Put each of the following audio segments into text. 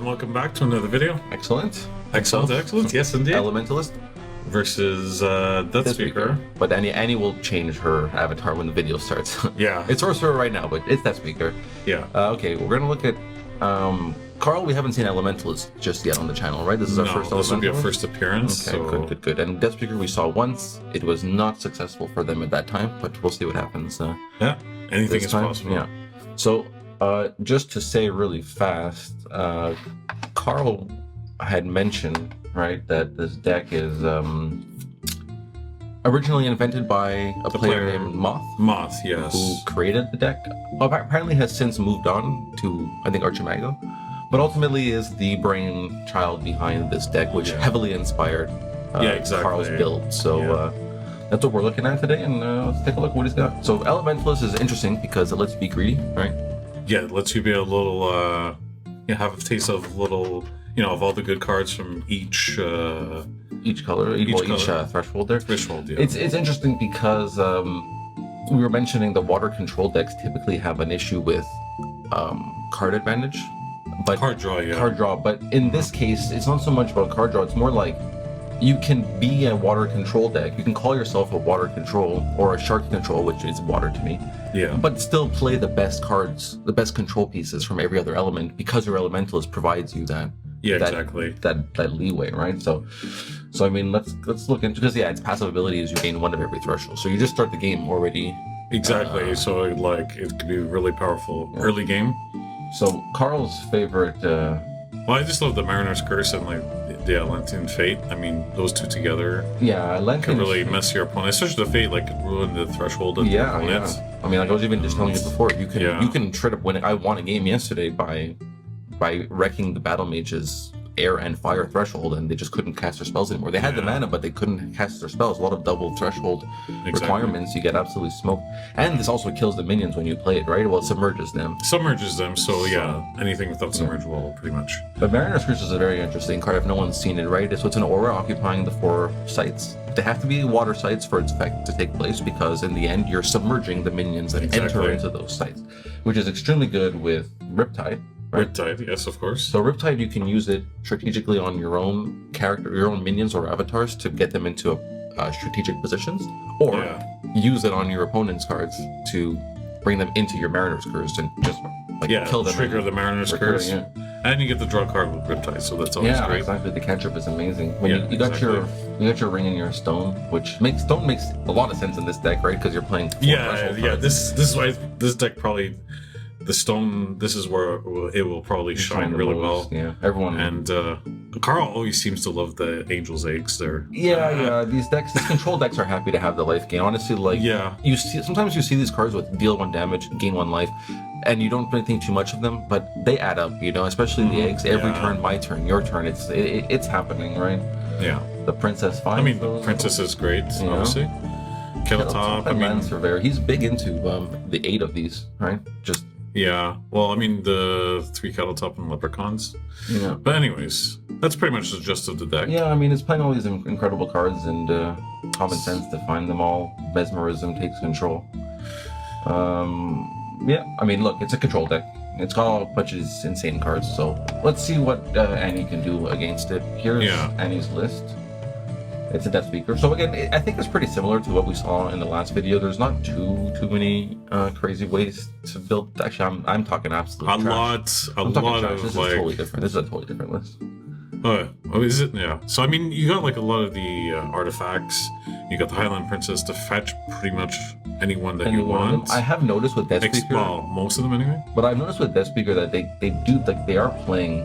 and welcome back to another video. Excellent. Excellent. Yes, indeed. Elementalist Versus Deathspeaker. But Annie will change her avatar when the video starts. Yeah. It's Sorcery right now, but it's Deathspeaker. Yeah. Okay, we're gonna look at Karl. We haven't seen Elementalist just yet on the channel, right? This is our first Elementalist. This will be our first appearance. Okay, so... good. And Deathspeaker we saw once. It was not successful for them at that time, but we'll see what happens. Yeah. Anything is possible. Yeah. So, just to say really fast, Karl had mentioned, right, that this deck is originally invented by a player named Moth, yes. Who created the deck. Apparently has since moved on to, I think, Archimago, but ultimately is the brainchild behind this deck, which heavily inspired Karl's build. So that's what we're looking at today, and let's take a look at what he's got. So Elementalist is interesting because it lets you be greedy, right? Yeah, it lets you be a little, have a taste of little, of all the good cards from each color, each threshold there. Threshold, yeah. It's interesting because we were mentioning the water control decks typically have an issue with card advantage, but card draw, Card draw, but in this case, it's not so much about card draw. It's more like you can be a water control deck. You can call yourself a water control or a shark control, which is water to me. Yeah. But still play the best cards, the best control pieces from every other element, because your Elementalist provides you that. Yeah, exactly. That leeway, right? So I mean, let's look into, because its passive ability is you gain one of every threshold. So you just start the game already. Exactly. So like it could be really powerful early game. So Karl's favorite. Well, I just love the Mariner's Curse and like the Lenten Fate. I mean, those two together. Yeah, Lenten can really mess your opponent. Especially the Fate, like could ruin the threshold of the opponent. Yeah. I mean, like I was even just telling you before, you can try to win. I won a game yesterday by wrecking the battle mage's air and fire threshold, and they just couldn't cast their spells anymore. They had the mana, but they couldn't cast their spells. A lot of double threshold requirements. You get absolutely smoked. And this also kills the minions when you play it, right? Well, it submerges them. So yeah, anything without submerge will pretty much. But Mariner's Curse is a very interesting card if no one's seen it, right? So it's an aura occupying the 4 sites. They have to be water sites for its effect to take place, because in the end you're submerging the minions that enter into those sites, which is extremely good with Riptide. Right? Riptide, yes, of course. So Riptide, you can use it strategically on your own character, your own minions or avatars to get them into strategic positions, or use it on your opponent's cards to bring them into your Mariner's Curse and just kill them. Trigger the Mariner's Curse. Yeah. And you get the draw card with Riptide, so that's always great. Yeah, exactly. The cantrip is amazing. When you got your ring and your stone, which makes a lot of sense in this deck, right? Because you're playing. This is why this deck probably. The stone, this is where it will probably shine really well. Yeah, everyone. And Karl always seems to love the Angel's Eggs there. These control decks are happy to have the life gain. Honestly, sometimes you see these cards with deal 1 damage, gain 1 life, and you don't really think too much of them, but they add up, especially the eggs. Every turn, my turn, your turn, it's happening, right? Yeah. The Princess fine. I mean, Princess is great, obviously. Kettletop, Land Surveyor. He's big into the 8 of these, right? Yeah, well, I mean, the 3 Kettletop and Leprechauns. Yeah. But anyways, that's pretty much the gist of the deck. Yeah, I mean, it's playing all these incredible cards, and common sense to find them all. Mesmerism takes control. I mean, look, it's a control deck. It's got a bunch of these insane cards, so let's see what Annie can do against it. Here's Annie's list. It's a Deathspeaker. So again, I think it's pretty similar to what we saw in the last video. There's not too many crazy ways to build. Actually, I'm talking absolute trash. A lot of this is totally different. This is a totally different list. Oh, is it? Yeah. So I mean, you got like a lot of the artifacts. You got the Highland Princess to fetch pretty much anyone that you want. I have noticed with Deathspeaker. Well, most of them anyway. But I've noticed with Deathspeaker that they are playing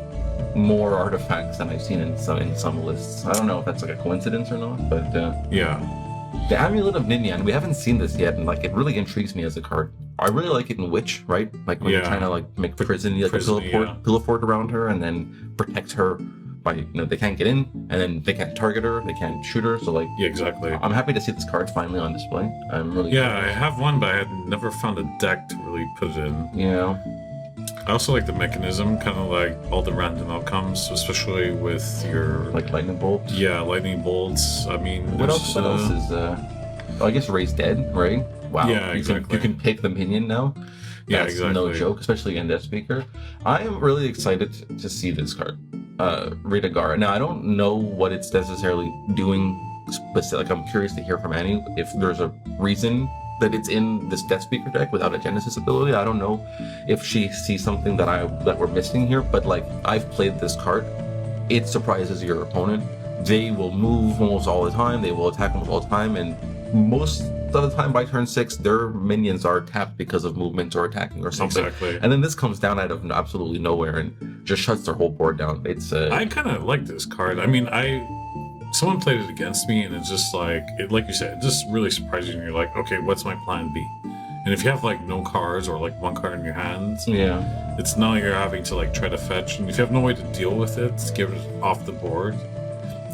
more artifacts than I've seen in some lists. I don't know if that's like a coincidence or not, but the Amulet of Ninian, we haven't seen this yet, and it really intrigues me as a card. I really like it in Witch, right? Like when you're trying to make prison, a pillow fort around her, and then protect her by they can't get in, and then they can't target her, they can't shoot her. So exactly. I'm happy to see this card finally on display. I'm really I have one, but I had never found a deck to really put it in. Yeah. I also like the mechanism, kind of like all the random outcomes, especially with your lightning bolts. Yeah, lightning bolts. I mean, what else is? I guess Ray's dead, right? Wow. Yeah, exactly. You can pick the minion now. Yeah, That's no exactly. joke, especially in Deathspeaker. I am really excited to see this card, Rita Gara. Now, I don't know what it's necessarily doing, but like, I'm curious to hear from Annie if there's a reason that it's in this Deathspeaker deck without a Genesis ability. I don't know if she sees something that we're missing here, but like, I've played this card. It surprises your opponent. They will move almost all the time. They will attack almost all the time, and most of the time by turn 6, their minions are tapped because of movement or attacking or something. Exactly. And then this comes down out of absolutely nowhere and just shuts their whole board down. It's I kind of like this card. I mean, someone played it against me, and it's just like you said, it just really surprises you. And you're like, okay, what's my plan B? And if you have like no cards or like one card in your hands, yeah, it's now you're having to like try to fetch, and if you have no way to deal with it, to get it off the board,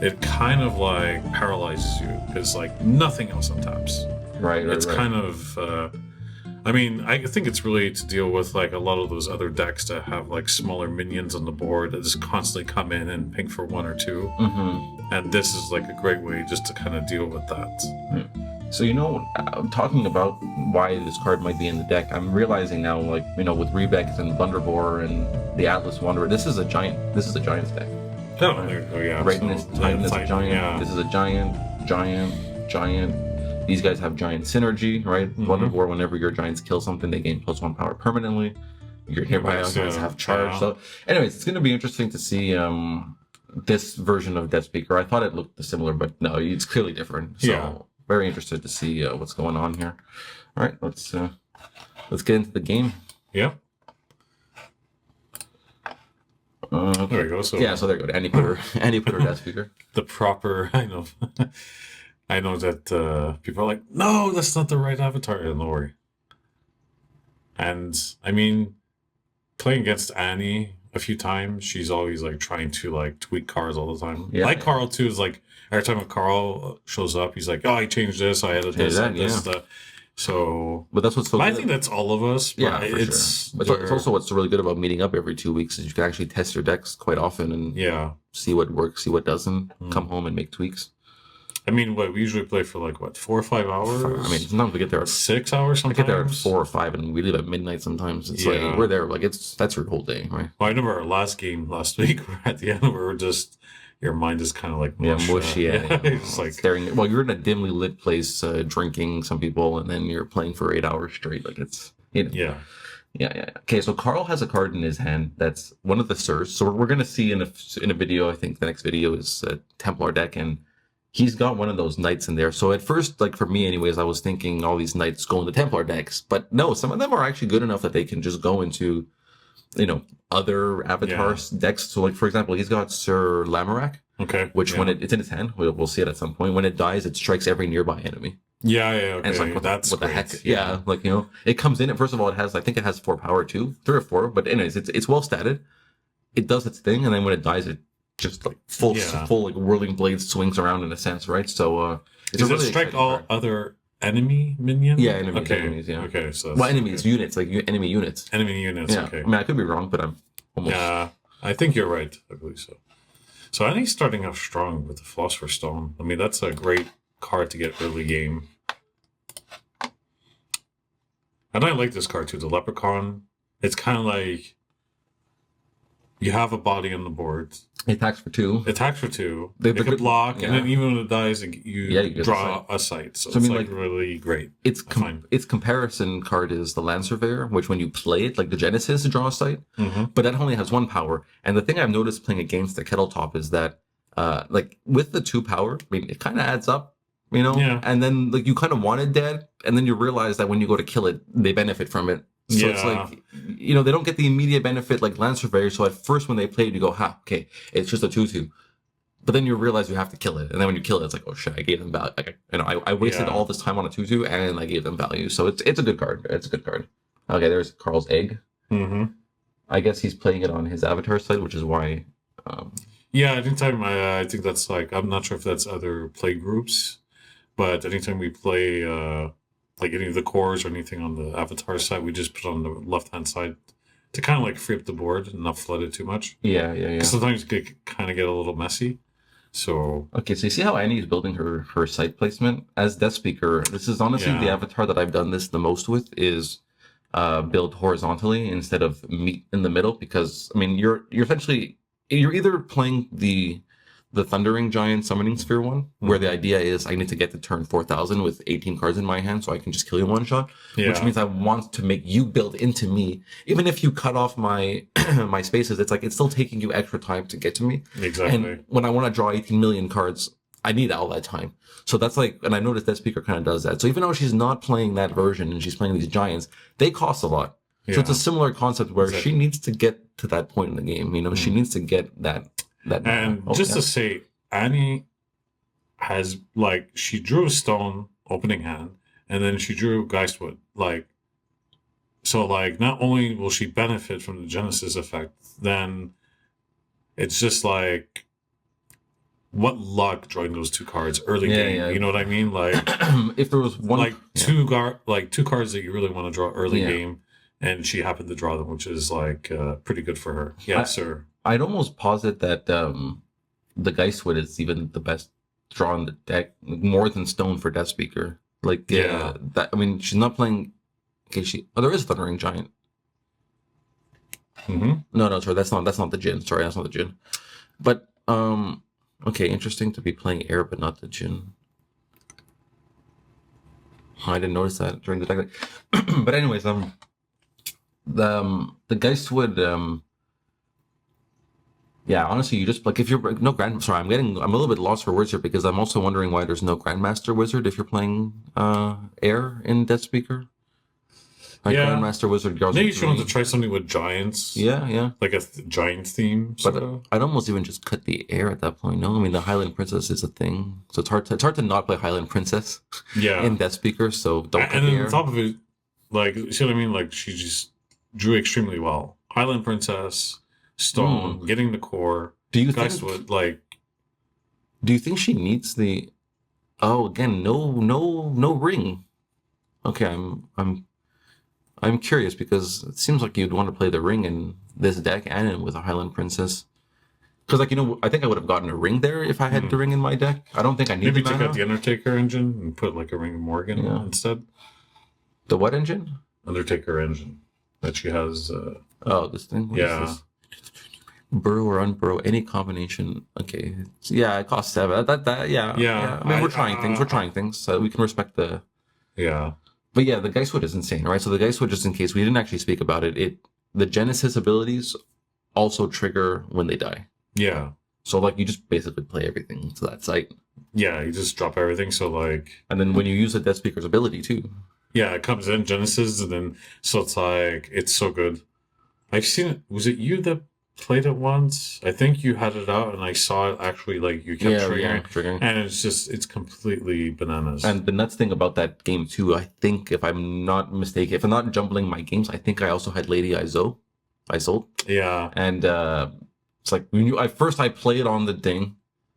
it kind of like paralyzes you because like nothing else untaps. Right. It's kind of, I mean, I think it's really to deal with like a lot of those other decks that have like smaller minions on the board that just constantly come in and ping for 1 or 2. Mm-hmm. And this is like a great way just to kind of deal with that. So, talking about why this card might be in the deck, I'm realizing now, like, with Rebex and Blunderbore and the Atlas Wanderer, this is a Giants deck. Oh yeah. Greatness, so, Titan is a Titan, giant. yeah. This is a giant. These guys have giant synergy, right? Mm-hmm. Blunderbore, whenever your giants kill something, they gain +1 power permanently. Your hereby guys have charge. Yeah. So, anyways, it's going to be interesting to see this version of Deathspeaker. I thought it looked similar, but no, it's clearly different. So, very interested to see what's going on here. All right, let's get into the game. Yeah. Okay. There we go. So yeah, so there you go. Annie-Pier Deathspeaker. The proper, I know. I know that people are like, no, that's not the right avatar. Don't worry. And I mean, playing against Annie a few times, she's always like trying to like tweak cards all the time. Yeah. Like Karl too is like every time a Karl shows up, he's like, oh, I changed this, I added this, this. So, but that's what's so I good. think that's all of us. But Yeah, for it's sure. But it's also what's really good about meeting up every 2 weeks is you can actually test your decks quite often and see what works, see what doesn't. Come home and make tweaks. I mean, we usually play for like 4 or 5 hours. I mean, sometimes we get there at 6 hours. Sometimes we get there at 4 or 5, and we leave at midnight. Sometimes it's like we're there. Like that's your whole day, right? Well, I remember our last game last week. At the end, we were just your mind is kind of like mush. Mushy. It's like staring. Well, you're in a dimly lit place, drinking some people, and then you're playing for 8 hours straight. Like it's Yeah. Okay, so Karl has a card in his hand that's one of the Sirs. So we're gonna see in a video. I think the next video is a Templar deck, and he's got one of those knights in there. So at first, like for me anyways, I was thinking all these knights go into Templar decks. But no, some of them are actually good enough that they can just go into, other avatar decks. So like, for example, he's got Sir Lamorak. Okay. Which when it's in his hand, we'll see it at some point. When it dies, it strikes every nearby enemy. Yeah, okay. And it's like, what the heck? great. Yeah, like, it comes in, and first of all, I think it has 4 power too, 3 or 4. But anyways, it's well statted. It does its thing, and then when it dies, it just like full like whirling blades swings around in a sense, right? So it's Does a really it strike all card. other enemy minions? Yeah, enemies, yeah. Okay, so enemies, units, like enemy units. Enemy units, Yeah. okay. I mean, I could be wrong, but I'm almost. Yeah, I think you're right. I believe so. So I think starting off strong with the Philosopher's Stone. I mean, that's a great card to get early game. And I like this card too, the Leprechaun. It's kind of like you have a body on the board. It attacks for 2. It attacks for 2. They could block, yeah. and then even when it dies, you draw a sight. So I mean, it's like really great. Its comparison card is the Land Surveyor, which when you play it, like the Genesis, draw a sight. Mm-hmm. But that only has 1 power. And the thing I've noticed playing against the Kettle Top is that, like with the 2 power, I mean, it kind of adds up, Yeah. And then like you kind of want it dead, and then you realize that when you go to kill it, they benefit from it. So it's like, they don't get the immediate benefit like Land Surveyor. So at first when they play it, you go, okay, it's just a 2/2. But then you realize you have to kill it. And then when you kill it, it's like, oh shit, I gave them value. Like, I wasted all this time on a 2/2 and I gave them value. So it's a good card. It's a good card. Okay, there's Karl's egg. Mm-hmm. I guess he's playing it on his avatar side, which is why. Anytime I think that's like, I'm not sure if that's other play groups, but anytime we play like any of the cores or anything on the avatar side, we just put on the left-hand side to kind of like free up the board and not flood it too much. Yeah. Sometimes it could kind of get a little messy. So okay, so you see how Annie is building her site placement as Deathspeaker. This is honestly the avatar that I've done this the most with. Is build horizontally instead of meet in the middle, because I mean you're essentially you're either playing the Thundering Giant Summoning Sphere one, where the idea is I need to get to turn 4,000 with 18 cards in my hand so I can just kill you one shot, which means I want to make you build into me. Even if you cut off my my spaces, it's like it's still taking you extra time to get to me. Exactly. And when I want to draw 18 million cards, I need all that time. So that's like, and I noticed Deathspeaker kind of does that. So even though she's not playing that version and she's playing these giants, they cost a lot. So it's a similar concept where she needs to get to that point in the game. You know, she needs to get that. And to say, Annie has, like, she drew a stone opening hand, and then she drew Geistwood. Like, so, like, not only will she benefit from the Genesis effect, then it's just like, what luck drawing those two cards early game. Yeah. You know what I mean? Like, if there was one, like two cards that you really want to draw early game, and she happened to draw them, which is like pretty good for her. Yes, sir. I'd almost posit that the Geistwood is even the best draw in the deck, more than Stone for Deathspeaker. Like, that, I mean, she's not playing. Okay, there is a Thundering Giant. No, sorry, that's not the Djinn. Sorry, that's not the Djinn. But okay, interesting to be playing air, but not the Djinn. I didn't notice that during the deck. But anyways, the Geistwood. Yeah, honestly, you just like if you're no grand. Sorry, I'm a little bit lost for words here because I'm also wondering why there's no Grandmaster Wizard if you're playing air in Deathspeaker. Like Grandmaster Wizard. Maybe she wants to try something with giants. Yeah. Like a giant theme. But I'd almost even just cut the air at that point. No, I mean the Highland Princess is a thing, so it's hard to not play Highland Princess. In Deathspeaker, so don't. And then on top of it, like, see what I mean? Like, she just drew extremely well. Highland Princess, Stone, getting the core. Do you Geistwood, like? Do you think she needs the? Oh, again, no ring. Okay, I'm curious because it seems like you'd want to play the ring in this deck and with a Highland Princess. Because, like, I think I would have gotten a ring there if I had the ring in my deck. I don't think I need maybe take out the Undertaker engine and put like a Ring of Morgan instead. The what engine? Undertaker engine that she has. This thing. What is this? Burrow or unburrow, any combination. Okay, it costs 7. Yeah. I mean, we're trying things. We're trying things, so we can respect the. Yeah. But yeah, the Geistwood is insane, right? So the Geistwood, just in case we didn't actually speak about it, the Genesis abilities also trigger when they die. Yeah. So like you just basically play everything to that site. Yeah, you just drop everything. So like. And then when you use the Deathspeaker's ability too. Yeah, it comes in Genesis, and then so it's like it's so good. I've seen it. Was it you that played it once? I think you had it out, and I saw it actually. Like you kept triggering, and it's completely bananas. And the nuts thing about that game too, I think if I'm not mistaken, if I'm not jumbling my games, I think I also had Lady Isolde. Yeah, and it's like when I played on the thing.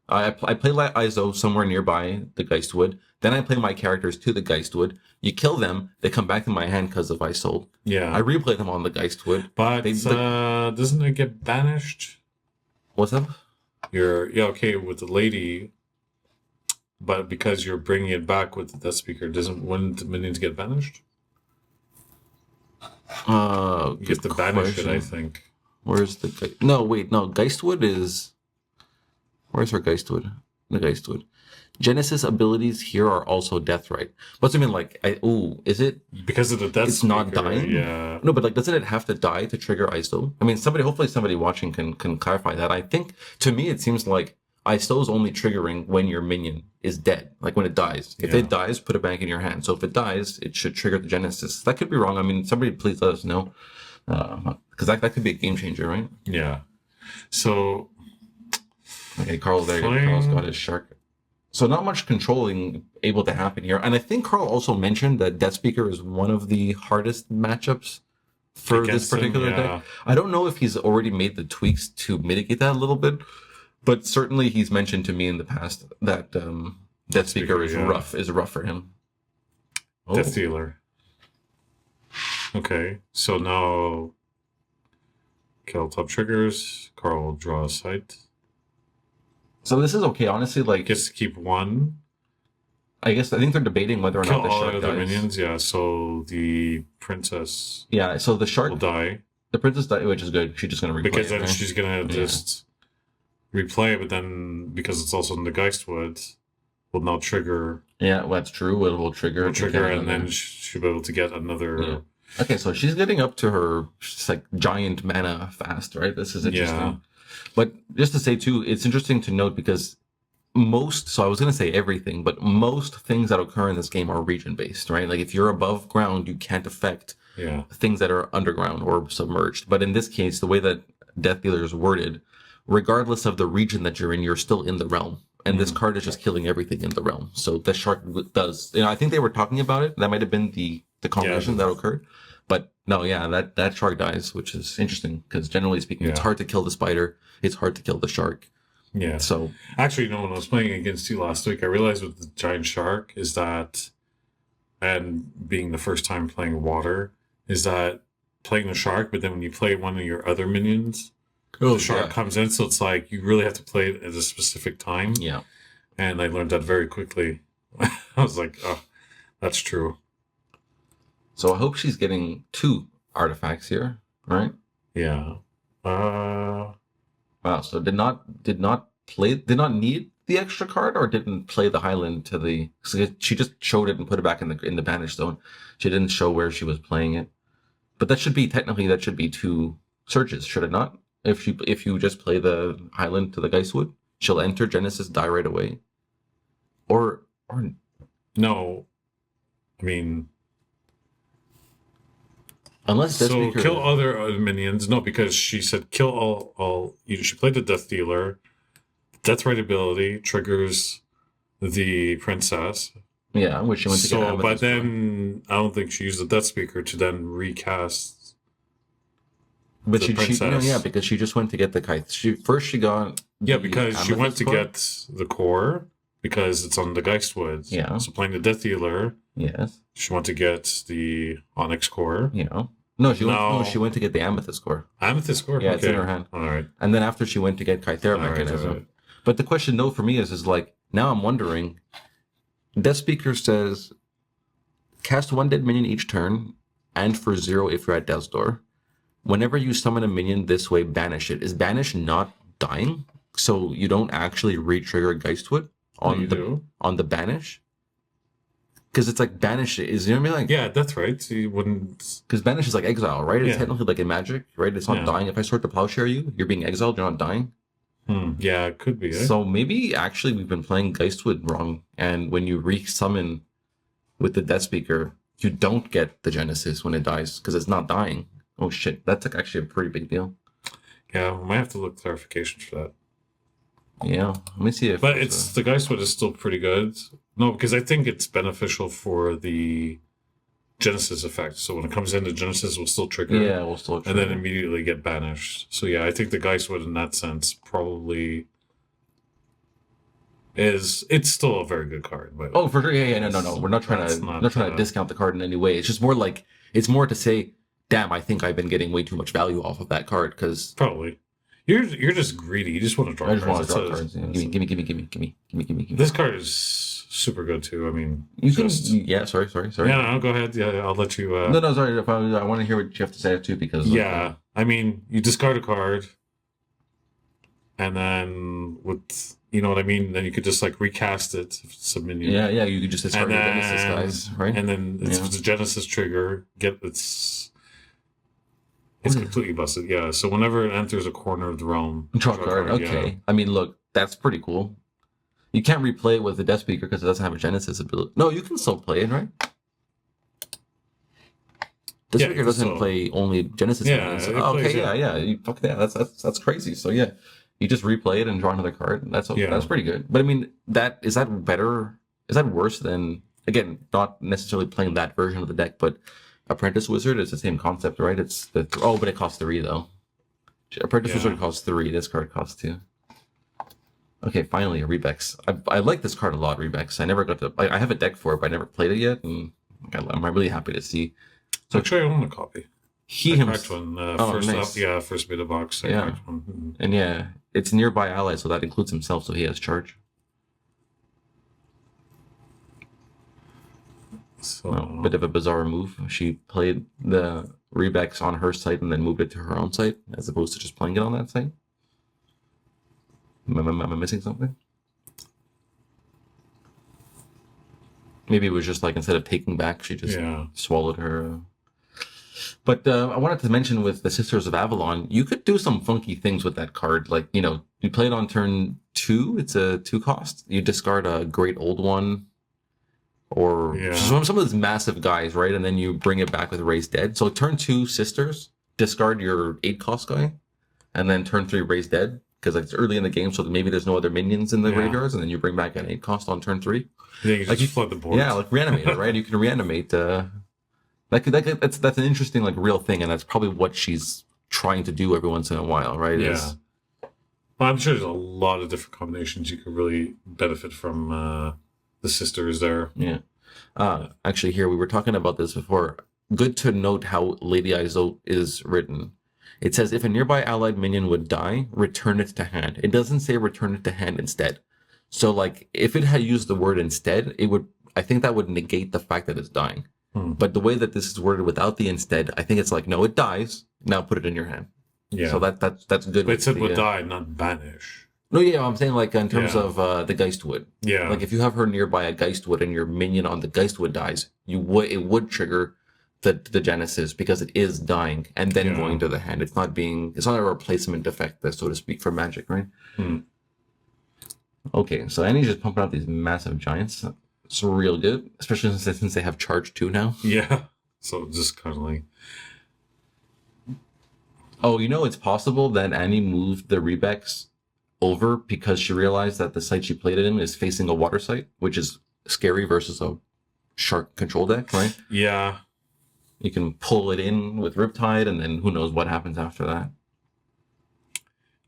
I play like Iso somewhere nearby the Geistwood. Then I play my characters to the Geistwood. You kill them, they come back in my hand because of Iso. Yeah. I replay them on the Geistwood. But doesn't it get banished? What's up? You're okay with the lady, but because you're bringing it back with the Deathspeaker, wouldn't the minions get banished? You get to banish it, I think. Where's the Geistwood is. Where's her Geistwood? The Geistwood. Genesis abilities here are also Deathrite. What's I mean? Like, is it because of the Deathspeaker? It's not dying. Yeah. No, but like, doesn't it have to die to trigger ISO? I mean, hopefully somebody watching can clarify that. I think to me it seems like ISO is only triggering when your minion is dead, like when it dies. If it dies, put it back in your hand. So if it dies, it should trigger the Genesis. That could be wrong. I mean, somebody please let us know, because that could be a game changer, right? Yeah. So. Okay, Karl, there you go. Karl's got his shark. So not much controlling able to happen here. And I think Karl also mentioned that Deathspeaker is one of the hardest matchups for this particular deck. I don't know if he's already made the tweaks to mitigate that a little bit, but certainly he's mentioned to me in the past that Deathspeaker is rough for him. Death Dealer. Okay, so now kill top triggers. Karl will draw a sight. So this is okay, honestly. Like, gets to keep one. I think they're debating whether or Kill not the all shark the other dies. minions, yeah. So the princess Yeah, so the shark will die. The princess died, which is good. She's just gonna replay because it, then right? she's gonna just replay, but then because it's also in the Geistwood, will now trigger. Yeah, well, that's true. It will trigger. And then she'll be able to get another. Yeah. Okay, so she's getting up to her like giant mana fast, right? This is interesting. Yeah. But just to say too, it's interesting to note because so I was going to say everything, but most things that occur in this game are region based, right? Like if you're above ground, you can't affect things that are underground or submerged. But in this case, the way that Death Dealer is worded, regardless of the region that you're in, you're still in the realm. And this card is just killing everything in the realm. So the shark does, I think they were talking about it. That might have been the combination that occurred. But no, that shark dies, which is interesting because generally speaking, it's hard to kill the spider. It's hard to kill the shark. Yeah. So actually, no, when I was playing against you last week, I realized with the giant shark is that, and being the first time playing water, is that playing the shark, but then when you play one of your other minions, the shark comes in. So it's like you really have to play it at a specific time. Yeah. And I learned that very quickly. I was like, oh, that's true. So I hope she's getting 2 artifacts here, right? Yeah. Wow. So did not need the extra card, or didn't play the Highland to the. So she just showed it and put it back in the banish zone. She didn't show where she was playing it. But that should be 2 searches, should it not? If you just play the Highland to the Geistwood, she'll enter Genesis, die right away. Or no, I mean. Unless Deathspeaker... So kill other minions. No, because she said kill all. She played the Death Dealer. Death Right ability triggers the princess. Yeah, which she went to get Amethyst. But then I don't think she used the Deathspeaker to then recast. But she because she just went to get the kite. She got because she went to get the core because it's on the Geistwood. Yeah. So playing the Death Dealer. Yes. She went to get the Onyx core. Yeah. No, she went to get the Amethyst core. Amethyst core? Yeah, it's in her hand. All right. And then after she went to get Kythera mechanism. Right. But the question, though, for me is like, now I'm wondering, Deathspeaker says, cast 1 dead minion each turn, and for 0 if you're at Death's Door. Whenever you summon a minion this way, banish it. Is banish not dying? So you don't actually re-trigger Geistwood on the banish? Because it's like banish is, you know what I mean? Like, yeah, that's right. So you wouldn't. Because banish is like exile, right? It's technically like in Magic, right? It's not dying. If I start to plowshare you, you're being exiled. You're not dying. Yeah, it could be. So maybe actually we've been playing Geistwood wrong, and when you re-summon with the Deathspeaker, you don't get the Genesis when it dies because it's not dying. Oh shit, that's like actually a pretty big deal. Yeah, we might have to look clarifications for that. Yeah, let me see if. But the Geistwood is still pretty good. No, because I think it's beneficial for the Genesis effect. So when it comes in, the Genesis will still trigger. Yeah, will still trigger. And then immediately get banished. So yeah, I think the Geistwood in that sense probably is. It's still a very good card. But oh, for sure. Yeah. No. We're not trying to discount the card in any way. It's just more like it's more to say, damn, I think I've been getting way too much value off of that card because probably. You're just greedy. You just want to draw cards. I just want to draw cards. Yeah. Give me. This card is super good too. I mean, you can. Yeah, sorry. Yeah, no, go ahead. Yeah, I'll let you. No, sorry. I want to hear what you have to say too because. Yeah, I mean, you discard a card, and then with you know what I mean. Then you could just like recast it if it's a minion. Yeah. You could just discard the Genesis guys, right? And then it's a Genesis trigger. It's completely busted, yeah. So whenever it enters a corner of the realm, draw a card. Okay. Yeah. I mean, look, that's pretty cool. You can't replay it with the Deathspeaker because it doesn't have a Genesis ability. No, you can still play it, right? Deathspeaker doesn't play only Genesis. Yeah. Fuck yeah. That's crazy. So yeah, you just replay it and draw another card. That's pretty good. But I mean, is that better? Is that worse than, again, not necessarily playing that version of the deck, but Apprentice Wizard is the same concept, right? It's but it costs 3 though. Apprentice Wizard costs 3. This card costs 2. Okay, finally a Rebex. I like this card a lot, Rebex. I never got to. I have a deck for it, but I never played it yet, and I'm really happy to see. So actually, I own a copy. I cracked one first nice. up. First beta box. I cracked one. And it's nearby ally, so that includes himself, so he has charge. So Well, bit of a bizarre move. She played the Rebex on her site and then moved it to her own site, as opposed to just playing it on that site. Am I missing something? Maybe it was just like instead of taking back, she just swallowed her. But I wanted to mention with the Sisters of Avalon, you could do some funky things with that card. Like, you know, you play it on turn 2. It's a 2 cost. You discard a Great Old One or some of those massive guys, right? And then you bring it back with Raise Dead. So turn 2 Sisters, discard your 8 cost guy, and then turn 3 Raise Dead, because it's early in the game, so maybe there's no other minions in the graveyards, and then you bring back an 8 cost on turn 3. Yeah, you just flood the board. Yeah, like reanimate it, right? You can reanimate. That's an interesting, like, real thing, and that's probably what she's trying to do every once in a while, right? Yeah. Well, I'm sure there's a lot of different combinations you could really benefit from the Sisters there. Yeah. Actually, here, we were talking about this before. Good to note how Lady Iso is written. It says, if a nearby allied minion would die, return it to hand. It doesn't say return it to hand instead. So, like, if it had used the word instead, I think that would negate the fact that it's dying. But the way that this is worded without the instead, I think it's like, no, it dies. Now put it in your hand. Yeah. So that's good. But it said would die, not banish. No, yeah, I'm saying like in terms of the Geistwood. Yeah. Like if you have her nearby a Geistwood and your minion on the Geistwood dies, it would trigger the Genesis because it is dying and then going to the hand. It's not a replacement effect, so to speak, for magic, right? Okay, so Annie's just pumping out these massive giants. It's real good, especially since they have charge 2 now. Yeah. So just kind of like. Oh, you know, it's possible that Annie moved the Rebex over because she realized that the site she played it in is facing a water site, which is scary versus a shark control deck, right? Yeah. You can pull it in with Riptide, and then who knows what happens after that.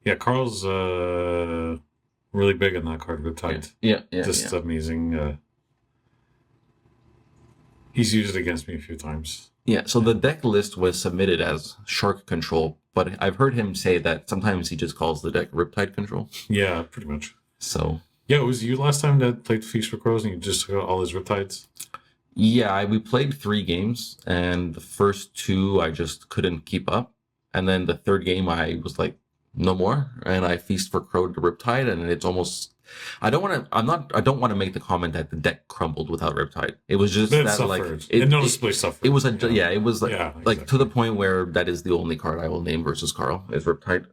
Yeah, Karl's really big on that card, Riptide. Yeah. Just amazing. He's used it against me a few times. Yeah, so the deck list was submitted as Shark Control, but I've heard him say that sometimes he just calls the deck Riptide Control. Yeah, pretty much. So. Yeah, was you last time that played Feast for Crows and you just took out all his Riptides? Yeah, we played 3 games, and the first 2 I just couldn't keep up. And then the third game I was like, no more, and I Feast for Crow to Riptide, and it's almost... I don't want to make the comment that the deck crumbled without Riptide. It was just that suffered. like it noticeably suffered. It was it was like exactly. Like to the point where that is the only card I will name versus Karl is Riptide.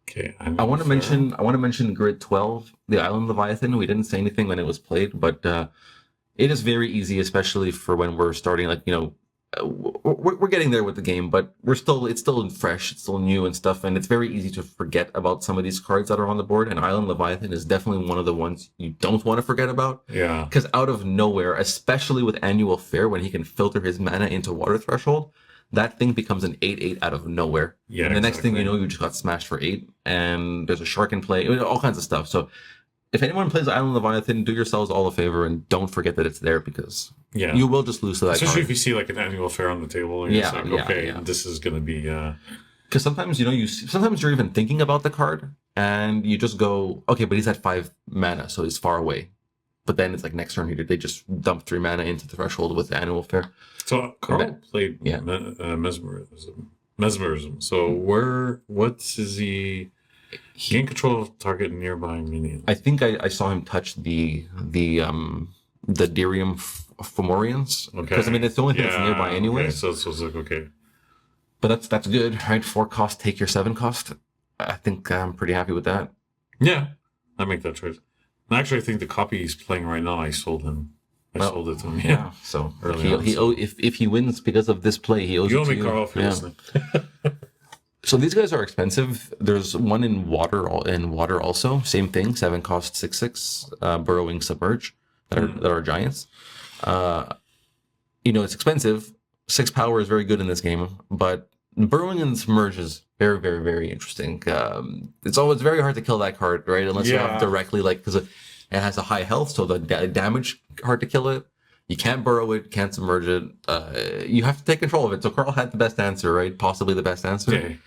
Okay. I want to mention Grid 12, the Island Leviathan. We didn't say anything when it was played, but it is very easy, especially for when we're starting, like, you know, we're getting there with the game, but it's still fresh, it's still new and stuff, and it's very easy to forget about some of these cards that are on the board, and Island Leviathan is definitely one of the ones you don't want to forget about. Yeah. Because out of nowhere, especially with Annual Fair, when he can filter his mana into Water Threshold, that thing becomes an 8/8 out of nowhere. Yeah. And the next thing you know, you just got smashed for 8, and there's a shark in play, all kinds of stuff. So if anyone plays Island Leviathan, do yourselves all a favor and don't forget that it's there, because you will just lose to that Especially card. if you see like an Annual Fair on the table and you're just like, this is going to be... Because sometimes, you know, sometimes you're even thinking about the card and you just go, okay, but he's at 5 mana, so he's far away. But then it's like next turn, they just dump 3 mana into the threshold with the Annual Fair. So Karl played Mesmerism. So what is he... Gain control of target nearby minion. I think I saw him touch the Dirium Fomorians. Okay. Because I mean it's the only thing that's nearby anyway. Okay. So it's like okay. But that's good, right? 4 cost, take your 7 cost. I think I'm pretty happy with that. Yeah, I make that choice. And actually, I think the copy he's playing right now, I sold him. Sold it to him. Yeah. So if he wins because of this play, he owes it to you. You owe me, Karl, for listening. So these guys are expensive. There's one in water also. Same thing, 7 cost, 6/6, burrowing submerge that are giants. You know, it's expensive. 6 power is very good in this game, but burrowing and submerge is very, very, very interesting. It's always very hard to kill that card, right? Unless you have directly, like, because it has a high health, so the damage hard to kill it. You can't burrow it, can't submerge it. You have to take control of it. So Karl had the best answer, right? Possibly the best answer. Okay.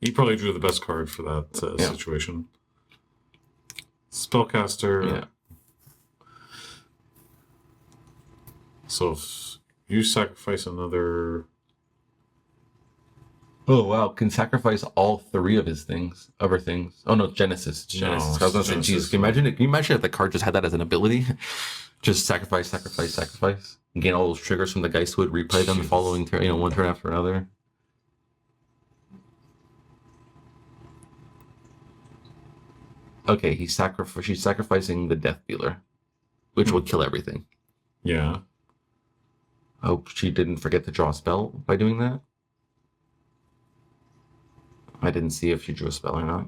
He probably drew the best card for that situation. Spellcaster. Yeah. So if you sacrifice another. Oh wow! Can sacrifice all 3 of his things, other things. Oh no, Genesis. It's Genesis. No, I was gonna say, Genesis, Jesus. Can you imagine it? Can you imagine if the card just had that as an ability? Just sacrifice, sacrifice, sacrifice. And gain all those triggers from the Geistwood. Replay them the following turn. One turn after another. Okay, she's sacrificing the Death Dealer, which would kill everything. Yeah. Hope she didn't forget to draw a spell by doing that. I didn't see if she drew a spell or not.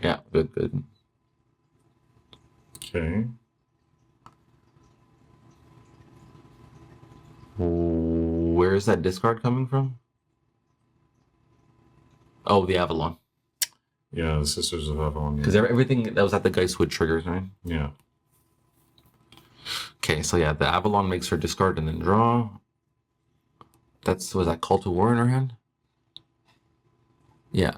Yeah, good. Okay. Where is that discard coming from? Oh, the Avalon. Yeah, the Sisters of Avalon. Because everything that was at the Geistwood triggers, right? Yeah. Okay, so yeah, the Avalon makes her discard and then draw. Was that Call to War in her hand? Yeah.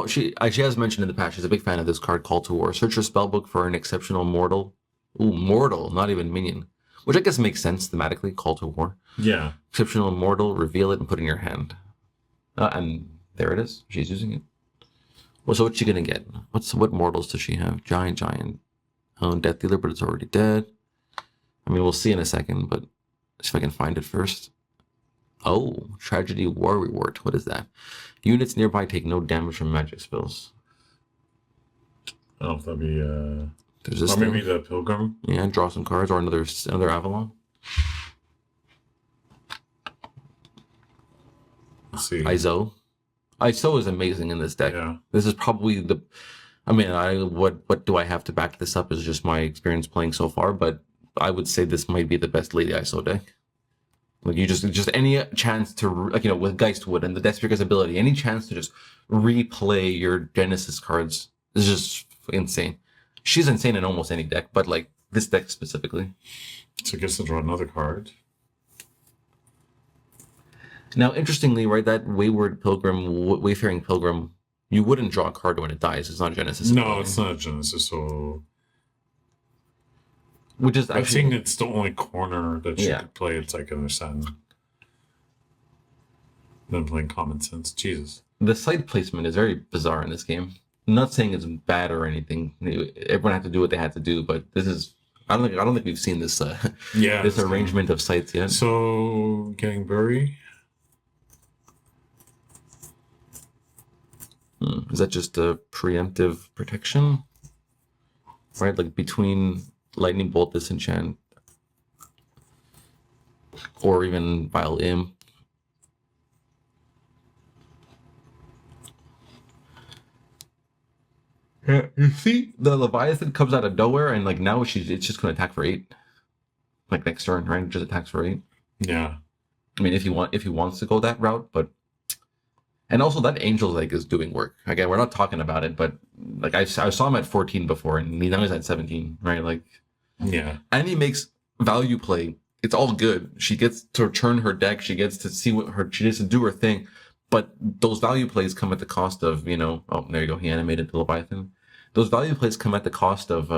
She has mentioned in the past, she's a big fan of this card, Call to War. Search your spellbook for an exceptional mortal. Ooh, mortal, not even minion. Which I guess makes sense thematically, Call to War. Yeah. Exceptional mortal, reveal it and put it in your hand. And there it is. She's using it. Well, so what's she gonna get? What mortals does she have? Giant. Oh, Death Dealer, but it's already dead. I mean, we'll see in a second, but see if I can find it first. Oh, Tragedy War Reward. What is that? Units nearby take no damage from magic spells. I don't know if that'd be There's this or maybe the Pilgrim. Yeah, draw some cards or another Avalon. Let's see. Iso is amazing in this deck. Yeah. This is probably what do I have to back this up is just my experience playing so far, but I would say this might be the best Lady Iso deck. Like you just any chance to with Geistwood and the Deathspeaker's ability, any chance to just replay your Genesis cards is just insane. She's insane in almost any deck, but like this deck specifically. So it gets to draw another card. Now, interestingly, right, that Wayfaring Pilgrim, you wouldn't draw a card when it dies. It's not Genesis. No, it's not Genesis. So, which is I think it's the only corner that you could play. It's like understand. Then playing Common Sense. Jesus. The site placement is very bizarre in this game. I'm not saying it's bad or anything. Everyone had to do what they had to do, but this is. I don't think we've seen this. This arrangement of sites yet. So getting Bury. Is that just a preemptive protection? Right, like between Lightning Bolt, Disenchant, or even Vile Imp. Yeah, you see, the Leviathan comes out of nowhere, and like now it's just going to attack for 8, like next turn, right? Just attacks for 8. Yeah. I mean, if he wants to go that route, but. And also that Angel's Egg is doing work. Again, we're not talking about it, but like I saw him at 14 before, and now he's at 17, right? Like, yeah. And he makes value play. It's all good. She gets to turn her deck. She gets to see she gets to do her thing. But those value plays come at the cost of, oh, there you go. He animated the Leviathan. Those value plays come at the cost of,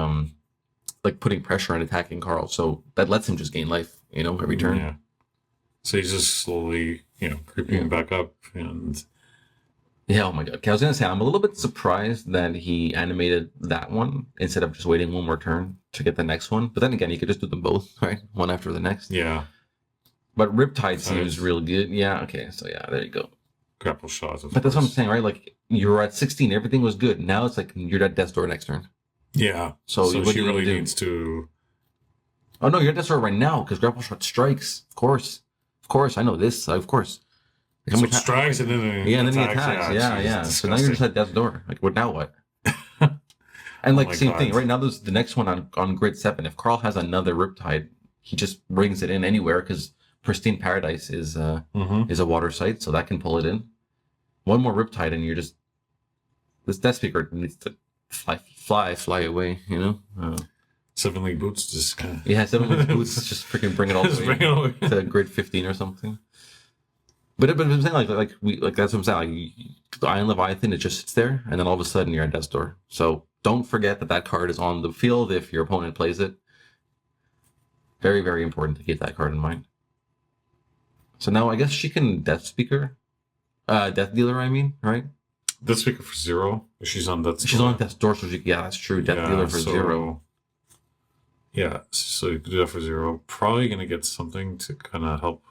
like putting pressure and attacking Karl. So that lets him just gain life, every turn. Yeah. So he's just slowly, creeping back up and. Yeah, oh my god. Okay, I was going to say, I'm a little bit surprised that he animated that one instead of just waiting one more turn to get the next one. But then again, you could just do them both, right? One after the next. Yeah. But Riptide seems real good. Yeah, okay. So yeah, there you go. Grapple shots. But that's what I'm saying, right? Like, you were at 16, everything was good. Now it's like you're at Death's Door next turn. Yeah. So she really needs to... Oh no, you're at Death's Door right now because Grapple Shot strikes. Of course, I know this. Of course. So it strikes and then and then he attacks. Yeah. So now you're just at Death's Door. Like, now what? And like same thing, right? Now there's the next one on grid 7. If Karl has another Riptide, he just brings it in anywhere because Pristine Paradise is a water site, so that can pull it in. One more Riptide and you're just this Deathspeaker needs to fly away, 7 League Boots just yeah, 7 League Boots just freaking bring it all the way to grid 15 or something. But I'm saying like that's what I'm saying. Like the Iron Leviathan, it just sits there, and then all of a sudden you're at death's door. So don't forget that card is on the field if your opponent plays it. Very, very important to keep that card in mind. So now I guess she can Deathspeaker, Death Dealer. I mean, right? Deathspeaker for 0. She's on Death's She's on Death's door, so yeah, that's true. Death Dealer for 0. Yeah, so you can do that for 0. Probably gonna get something to kind of help.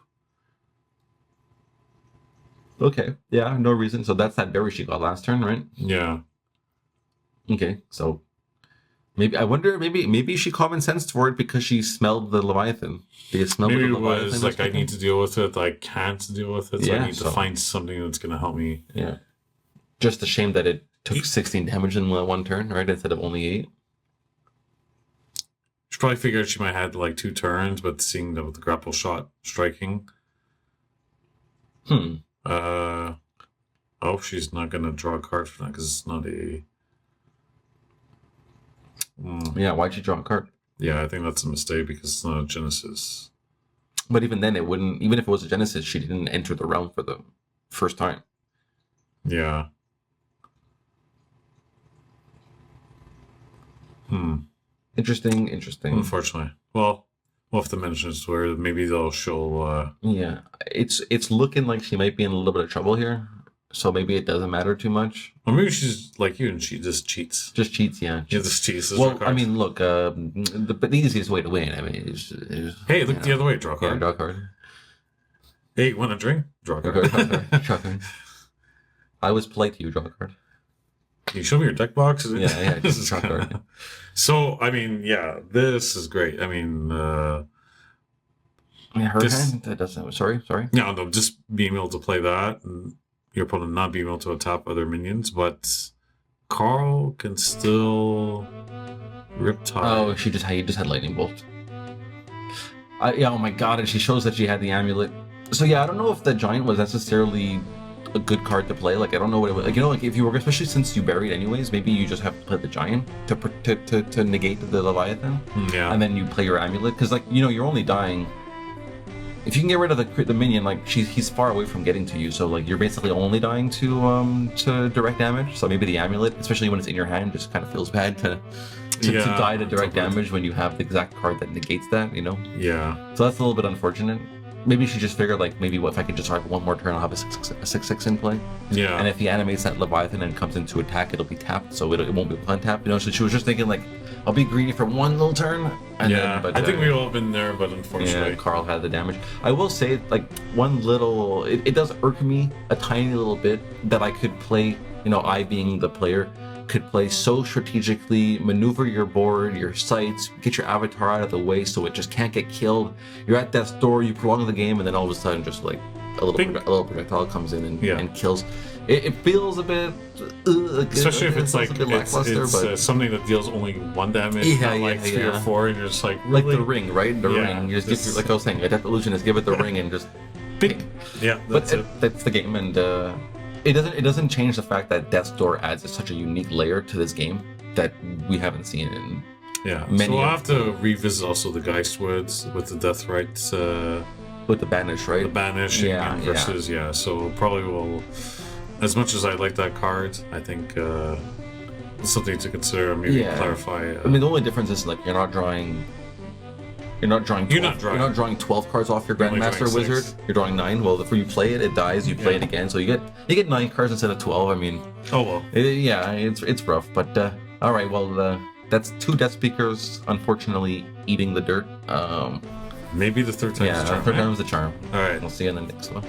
Okay, yeah, no reason. So that's that berry she got last turn, right? Yeah. Okay, so maybe I wonder. Maybe she common sensed for it because she smelled the Leviathan. Maybe it was like I need to deal with it. I can't deal with it. So I need to find something that's gonna help me. Yeah. Just a shame that it took 16 damage in one turn, right? Instead of only 8. She probably figured she might have like 2 turns, but seeing the grapple shot striking. Oh, she's not gonna draw a card for that because it's not a. Yeah, why'd you draw a card? Yeah, I think that's a mistake because it's not a Genesis. But even then, it wouldn't. Even if it was a Genesis, she didn't enter the realm for the first time. Yeah. Interesting. Unfortunately. Well, we'll have to mention it where maybe they'll show. Yeah, it's looking like she might be in a little bit of trouble here. So maybe it doesn't matter too much. Or maybe she's like you and she just cheats. Just cheats, yeah. Yeah, just cheats. Well, I mean, look, the easiest way to win. I mean, is hey, look the other way. Draw a card. Yeah, draw a card. Hey, want a drink? Draw a card. Draw a card. I was polite to you. Draw a card. Can you show me your deck box? Yeah. Just draw a card. So, I mean, yeah, this is great. I mean, her hand. That doesn't. Sorry. No, just being able to play that, and your opponent not being able to tap other minions, but Karl can still Riptide. Oh, he just had lightning bolt. Oh my god! And she shows that she had the amulet. So yeah, I don't know if the giant was necessarily a good card to play. Like I don't know what it was. Like like if you were, especially since you buried anyways, maybe you just have to play the giant to negate the Leviathan. Yeah. And then you play your amulet because you're only dying. If you can get rid of the minion, like he's far away from getting to you, so like you're basically only dying to direct damage. So maybe the amulet, especially when it's in your hand, just kind of feels bad to die to direct damage when you have the exact card that negates that. Yeah. So that's a little bit unfortunate. Maybe she just figured maybe if I can just survive one more turn, I'll have a 6/6 in play. Yeah. And if he animates that Leviathan and comes into attack, it'll be tapped, so it won't be untapped. So she was just thinking I'll be greedy for one little turn. But I think we've all been there, but unfortunately, Karl had the damage. I will say, one little, it does irk me a tiny little bit that I could play. I being the player, could play so strategically, maneuver your board, your sights, get your avatar out of the way so it just can't get killed. You're at death's door, you prolong the game, and then all of a sudden, just a little projectile comes in and kills. It feels a bit, especially if it's something that deals only 1 damage, not 3 or 4, and you're just really? Like the ring, right? The ring. You just give, like I was saying, a Death Illusionist, give it the ring and just pick. Yeah, that's the game, and it doesn't change the fact that Death's Door adds such a unique layer to this game that we haven't seen in many. So we'll have to revisit also the Geistwoods with the Death Rights. With the banish, right? The banish versus So probably will. As much as I like that card, I think it's something to consider. Maybe clarify. I mean, the only difference is you're not drawing 12 cards off your Grandmaster Wizard. You're drawing 9. Well, if you play it, it dies. You play it again, so you get 9 cards instead of 12. I mean, it's rough. But all right, well, that's 2 Deathspeakers, unfortunately, eating the dirt. Maybe the third time's the charm. Third time's the charm. All right, we'll see you in the next one.